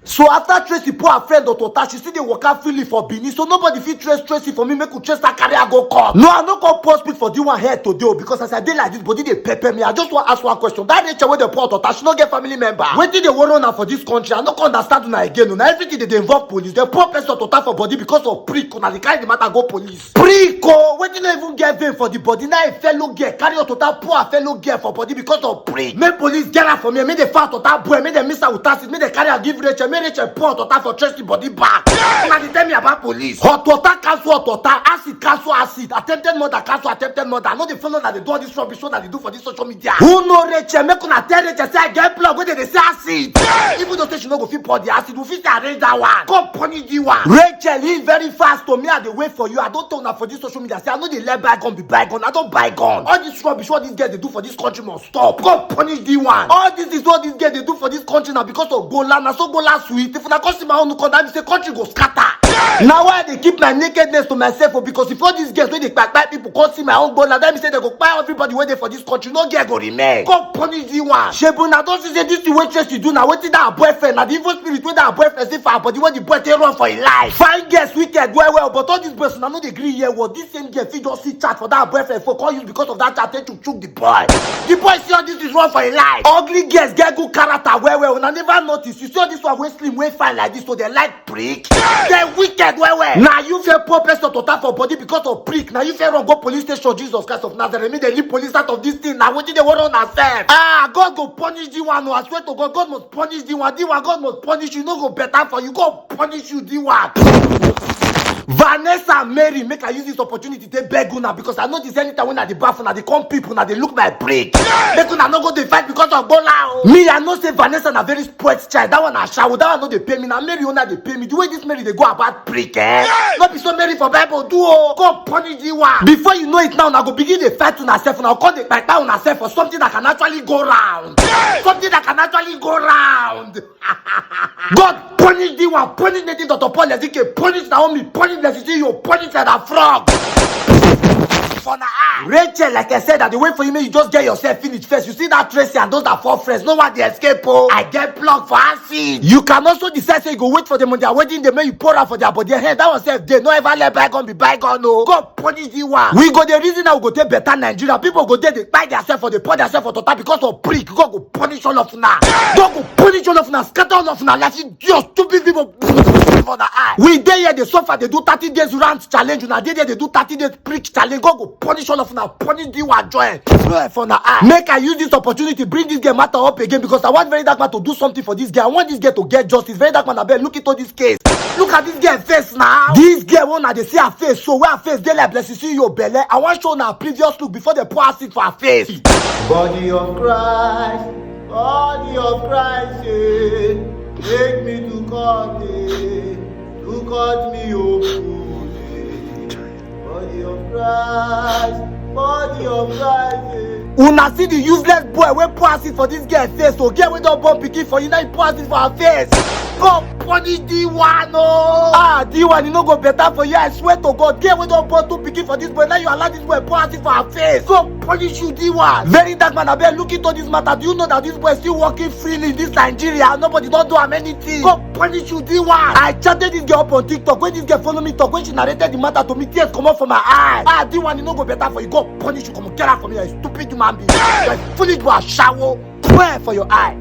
So after Tracy pour her friend Otota, she see the worker freely for Benin. So nobody fit trace Tracy for me, make we trace her career go court. No, I no come post speak for the one here today because as I dey like this body dey pepper me. I just want to ask one question. That nature wey dey pour Otota, she no get family member. Wetin dey worry una for this country? I no come understand una again. Una everything dey involve police. They pour person Otota for body because of prick. Una dey carry the matter go police. Prick oh, wetin no even get vein for the body. Now a fellow girl carry Otota pour a fellow girl for body because of prick. Make police get her for me. Make they find Otota boy. Make they miss her with acid. Make they carry her give Rachel. Make Rachel pour Otota for Tracy body back. Una dey tell me about police. Hot water cancel hot water. Acid cancel acid. Attempted murder cancel attempted murder. I know the fellow that they do all this rubbish so that they do for this social media. Who know Rachel? Make una tell Rachel say I get plug. Where they say acid. Even though she no go fit pour the acid, we fit arrange that one. Come punish the one. Rachel, he very fast to me. I dey wait for you. I don't tell una for this social media. Say I know they let bygone be bygone. I don't bygone. All this rubbish what these girls they do for this country must stop. Come punish the one. All this is what these girls they do for this country now because of Gola. Now so Gola sweet. If una come see my own contact, say country go scatter. Now why they keep my nakedness to myself? Because if all these girls when they back people can't see my own Gola, then me say they go buy everybody waiting for this country. No girl go remain. Come punish the one. Shebuna don't say this is what Tracy do now. Waiting that boyfriend. Now the evil spirit when that boyfriend say for her body when the boy take run for his life. Fine girls wicked well, but all these boys now no they agree here. What this same girl fit just see chat for that boyfriend for call you because of that chat to choke the boy. The boy see all this is wrong for his life. Ugly girls get good character well. And I never notice. You see all this one way slim way fine like this, so they like prick. They wicked well. Now you feel poor person to tap for body because of prick. Now you feel run go police station. Jesus Christ of Nazareth. Me they leave police out of this thing. Now what did they want on ourselves? God go punish the one. No, I swear to God, God must punish the one. The one God must punish you. No go better for you. God punish you. The one. Vanessa and Mary, make I use this opportunity to beg una because I notice anytime when I the bathroom, they come people, now they look my break. Make una no go dey fight because of Bola. Me, I know say Vanessa na very spoiled child. That one I shower. That one no they pay me. Now Mary una they pay me. The way this Mary they go about break, Not be so Mary for Bible do. Go punish the one. Before you know it now, I go begin the fight on herself. Now call the fight on herself for something that can actually go round. Something that can actually go round. God punish the one. Punish Nathan Dr. Paul Ezike. Punish Naomi. Punish you punish that frog. For the eye. Rachel, like I said, that the way for you, you just get yourself finished first. You see that Tracy and those that fall friends. No one they escape. Oh, I get plugged for acid. You can also decide say you go wait for them on their wedding. They make you pour out for their body. Hey, that was self day. No ever let bygone be bygone. No, go punish the one. We go the reason now we go take better Nigeria. People go there they buy themselves for the pour themselves for total because of prick. God go punish all of now. God go punish all of now. Scatter all of now. Like you stupid people. For the eye. We there here they suffer. They do 30 days rant challenge. Now they do 30 days prick challenge. God go punish all of now. Punish the one joy. For the eye. Make I use this opportunity bring this girl matter up again because I want Very Dark Man to do something for this girl. I want this girl to get justice. Very Dark Man, I bet look into this case. Look at this girl face now. This girl wanna they see her face. So where her face they like bless you see your belly. I want show now previous look before they pour acid for her face. Body of Christ, take me to court, to cut me open. Body of Christ. Una see the useless boy wey pour acid for this girl face. So girl wey don born pikin for you now, you pour acid for her face. Go punish the one oh. The one you no go better for you. I swear to God, girl wey don born two pikin for this boy, now you allow this boy pour acid for her face. Go punish you the one. Very Dark Man, I bet look into this matter. Do you know that this boy is still working freely in this Nigeria? Nobody don't do him anything. Go punish you the one. I chatted this girl up on TikTok. When this girl follow me talk, when she narrated the matter to me, tears come out from my eyes. The one you no go better for you. Go punish you. Come on, get out from here, you stupid human being. You are foolish to a shower. Pray for your eye.